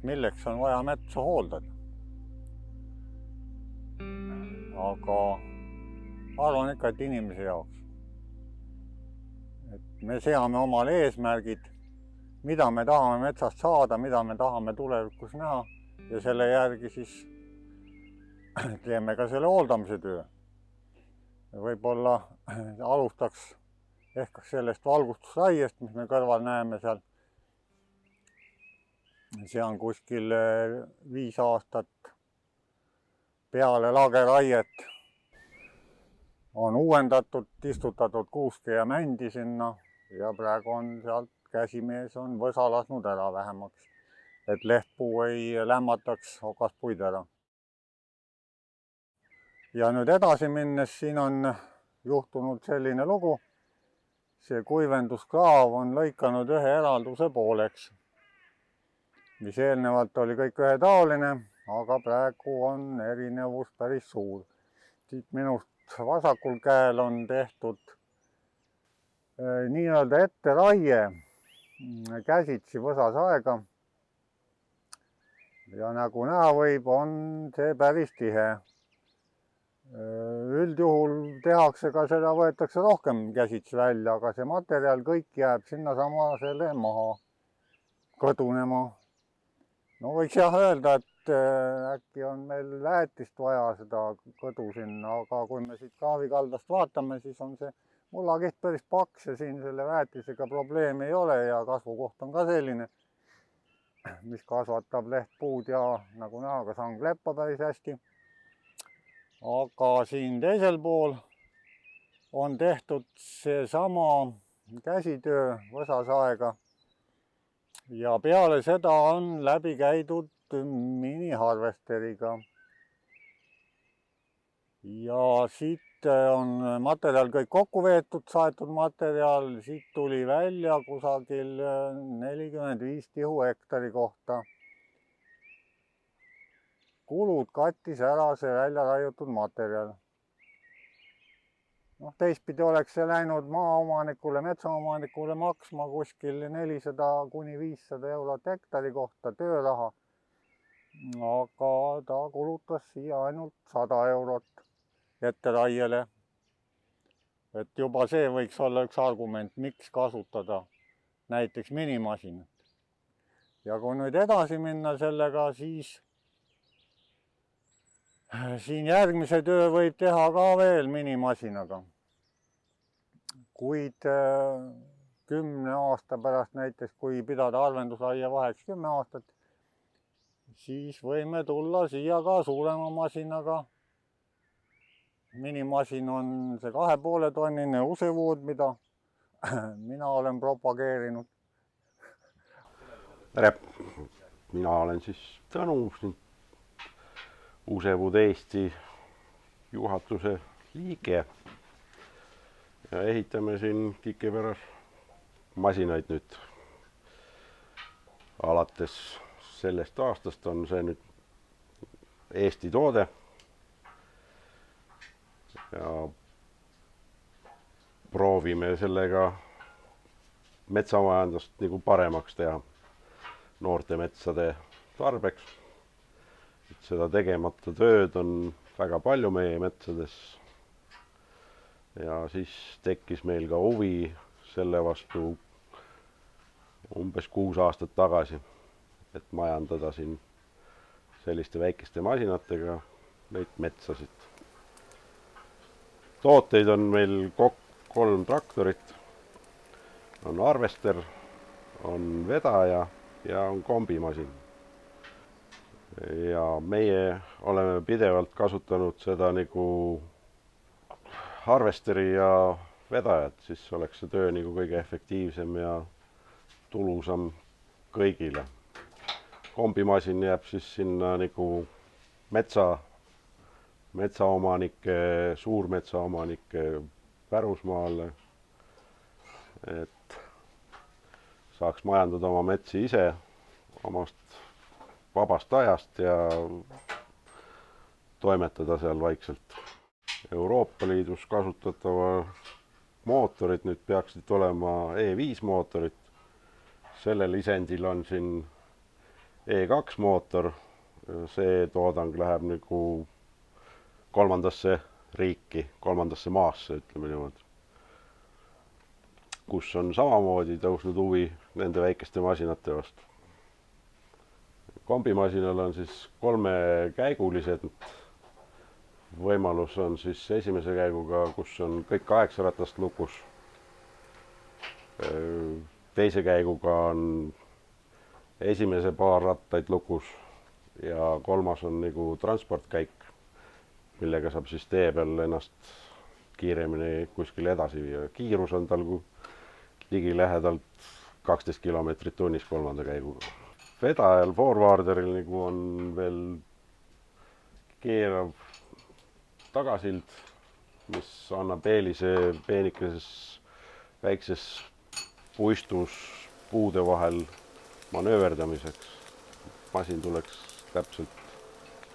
milleks on vaja metsa hooldada. Aga arvan ikka, et inimese jaoks. Et me seame omale eesmärgid, mida me tahame metsast saada, mida me tahame tulevikus näha ja selle järgi siis teeme ka selle hooldamise töö. Võib-olla alustaks ehk sellest valgustusraiest, mis me kõrval näeme seal. See on kuskil 5 aastat peale lageraiet on uuendatud, istutatud kuuske ja mändi sinna ja praegu on sealt käsimees on võsa lasknud ära vähemaks, et lehtpuu ei lämmataks okaspuid ära. Ja nüüd edasi minnes siin on juhtunud selline lugu. See kuivenduskraav on lõikanud ühe eralduse pooleks, mis eelnevalt oli kõik ühetaoline, aga praegu on erinevus päris suur. Siit minust vasakul käel on tehtud nii-öelda etteraie käsitsi võsasaega. Ja nagu näha võib, on see päris tihe. Üldjuhul tehakse ka seda, võetakse rohkem käsitsi välja, aga see materjal kõik jääb sinna sama selle maha kõdunema. No võiks jah öelda, et äkki on meil väetist vaja seda kõdu sinna, aga kui me siit kraavikaldast vaatame, siis on see mullakiht päris paks ja siin selle väetisega probleemi ei ole ja kasvukoht on ka selline, mis kasvatab lehtpuud ja nagu näha ka sangleppa päris hästi. Aga siin teisel pool on tehtud seesama käsitöö võsasaega ja peale seda on läbi käidud miniharvesteriga. Ja siit on materjal kõik kokku veetud, saetud materjal, siit tuli välja kusagil 45 tihu hektari kohta. Kulud kattis ära see välja raiutud materjal. Teistpidi oleks see läinud maaomanikule, metsaomanikule maksma kuskil 400 kuni 500 eurot hektari kohta tööraha. Aga ta kulutas siia ainult 100 eurot etteraiele. Et juba see võiks olla üks argument, miks kasutada näiteks minimasinat. Ja kui nüüd edasi minna sellega, siis siin järgmise töö võib teha ka veel minimasinaga. Kuid 10 aasta pärast näiteks, kui pidada arvendusraie vaheks 10 aastat, siis võime tulla siia ka suurema masinaga. Minimasin on see 2,5 tonnine usevuud, mida mina olen propageerinud. Tere! Mina olen siis Tõnu, Usevuud Eesti juhatuse liige ja ehitame siin Kikeveres masinaid nüüd. Alates sellest aastast on see nüüd Eesti toode ja proovime sellega metsamajandust nagu paremaks teha noorte metsade tarbeks. Seda tegemata tööd on väga palju meie metsades ja siis tekkis meil ka huvi selle vastu umbes 6 aastat tagasi, et majandada siin selliste väikeste masinatega neid metsasid. Tooteid on meil kokku 3 traktorit, on harvester, on vedaja ja on kombimasin. Ja meie oleme pidevalt kasutanud seda nagu harvesteri ja vedajat, siis oleks see töö nagu kõige efektiivsem ja tulusam kõigile. Kombimasin jääb siis sinna nagu metsaomanike, suurmetsaomanike pärusmaale, et saaks majandada oma metsi ise omast vabast ajast ja toimetada seal vaikselt. Euroopa Liidus kasutatava mootorid nüüd peaksid olema E5 mootorid. Selle lisendil on siin E2 mootor, see toodang läheb nagu kolmandasse riiki, kolmandasse maasse, ütleme niimoodi. Kus on samamoodi tõusnud huvi nende väikeste masinate vastu. Kombimasinal on siis 3-käigulised. Võimalus on siis esimese käiguga, kus on kõik 8 ratast lukus. Teise käiguga on esimese paar rattaid lukus ja kolmas on nagu transportkäik, millega saab siis tee peal ennast kiiremini kuskil edasi viia. Kiirus on tal ligi lähedalt 12 kilomeetrit tunnis kolmanda käiguga. Vedajal forwarderil nagu on veel keerav tagasild, mis annab eelise peenikeses väikses puistus puude vahel manööverdamiseks. Masin tuleks täpselt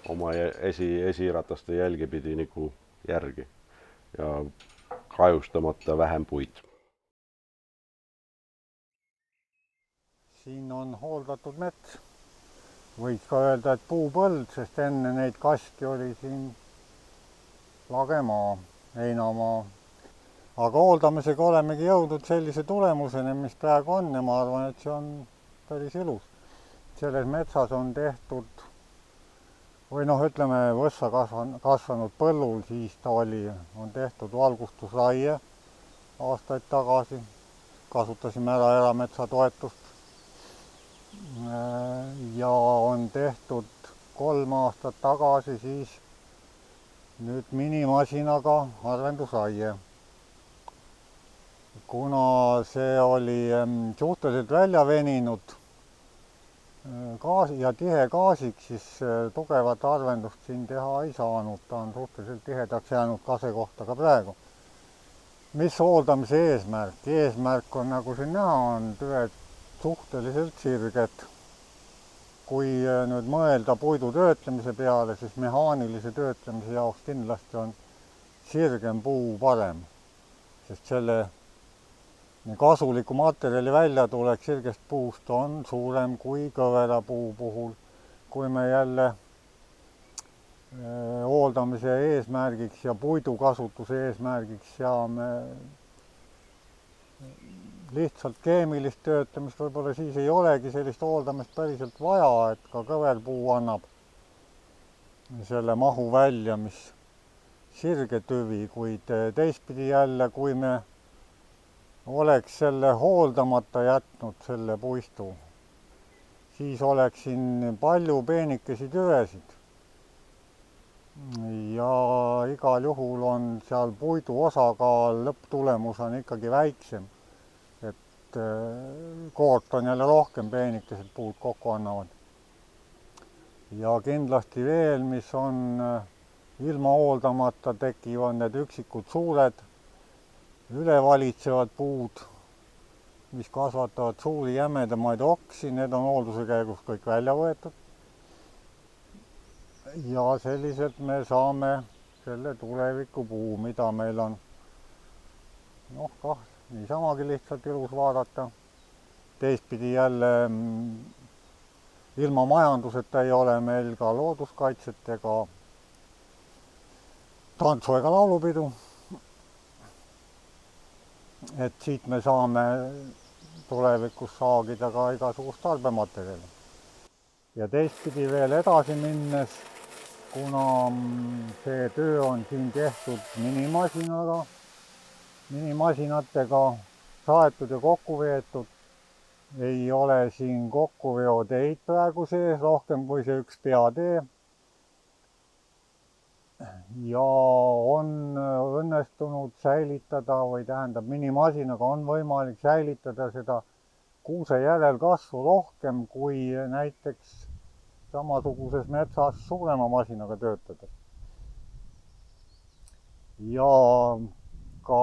oma esirataste jälge pidi nagu järgi ja kahjustamata vähem puid. Siin on hooldatud mets. Võiks ka öelda, et puupõld, sest enne neid kaski oli siin lagemaa, heinamaa. Aga hooldamisega olemegi jõudnud sellise tulemuseni, mis praegu on ja ma arvan, et see on päris ilus. Selles metsas on tehtud, või ütleme võssa kasvanud põllul, siis ta on tehtud valgustusraie aastaid tagasi. Kasutasime ära erametsa toetust. Ja on tehtud 3 aastat tagasi siis nüüd minimasinaga harvendusraie. Kuna see oli suhteliselt välja veninud ja tihe gaasik, siis tugevat harvendust siin teha ei saanud. Ta on suhteliselt tihedaks jäänud kase kohta ka praegu. Mis hooldamise eesmärk? Eesmärk on, nagu siin näha, on tüved suhteliselt sirged. Kui nüüd mõelda puidu töötlemise peale, siis mehaanilise töötlemise jaoks kindlasti on sirgem puu parem, sest selle kasuliku materjali väljatulek sirgest puust on suurem kui kõvera puu puhul. Kui me jälle hooldamise eesmärgiks ja puidu kasutuse eesmärgiks seame lihtsalt keemilist töötlemist, võib-olla siis ei olegi sellist hooldamist päriselt vaja, et ka kõverpuu annab selle mahu välja, mis sirge tüvi, kuid teistpidi jälle, kui me oleks selle hooldamata jätnud, selle puistu, siis oleks siin palju peenikesi tüvesid. Ja igal juhul on seal puidu osakaal lõpptulemusena ikkagi väiksem. Koort on jälle rohkem, peenikesed puud kokku annavad. Ja kindlasti veel, mis on ilma hooldamata, tekivad need üksikud suured ülevalitsevad puud, mis kasvatavad suuri jämedamaid oksi, need on hoolduse käigus kõik välja võetud. Ja selliselt me saame selle tulevikupuu, mida meil on niisamagi lihtsalt ilus vaadata. Teistpidi jälle ilma majanduseta ei ole meil ka looduskaitset ega tantsu ega laulupidu. Et siit me saame tulevikus saagida ka igasugust tarbematerjali. Ja teistpidi veel edasi minnes, kuna see töö on siin tehtud minimasinatega saetud ja kokku veetud, ei ole siin kokkuveoteid praegu sees, rohkem kui see üks peatee. Ja on õnnestunud säilitada, või tähendab, minimasinaga on võimalik säilitada seda kuuse järelkasvu rohkem kui näiteks samasuguses metsas suurema masinaga töötades. Ja ka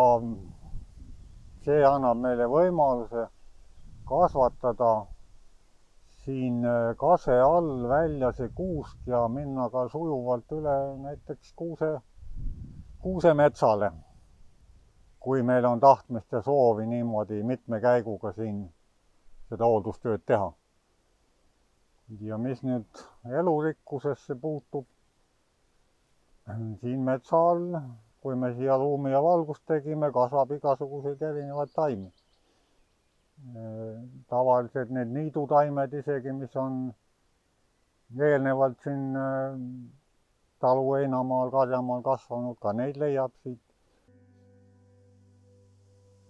see annab meile võimaluse kasvatada siin kase all välja see kuusk ja minna ka sujuvalt üle näiteks kuusemetsale, kui meil on tahtmist ja soovi niimoodi mitme käiguga siin seda hooldustööd teha. Ja mis nüüd elurikkusesse puutub, siin metsa all, kui me siia ruumi ja valgust tegime, kasvab igasuguseid erinevaid taimi. Tavaliselt need niidutaimed isegi, mis on eelnevalt siin talu heinamaal, karjamaal kasvanud, ka neid leiab siit.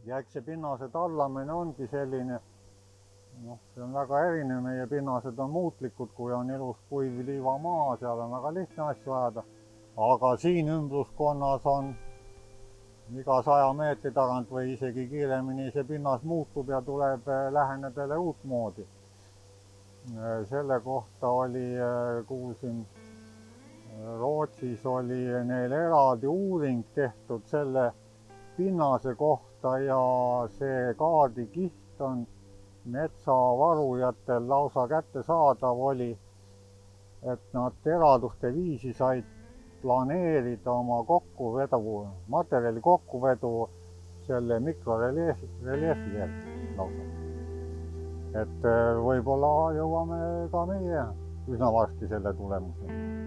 Ja eks see pinnase tallamine ongi selline, see on väga erinev, meie pinnased on muutlikud, kui on ilus kuiv liivamaa, seal on väga lihtne asju ajada. Aga siin ümbruskonnas on iga 100 meetri tagant või isegi kiiremini see pinnas muutub ja tuleb lähenedele uutmoodi. Selle kohta kuulsin, Rootsis oli neil eraldi uuring tehtud selle pinnase kohta ja see kaardikiht on metsavarujatel lausa kättesaadav oli, et nad eraduste viisi said planeerida oma materjali kokkuvedu selle mikroreljeefi järgi lausa. Et võib-olla jõuame ka meie üsna varsti selle tulemuseni.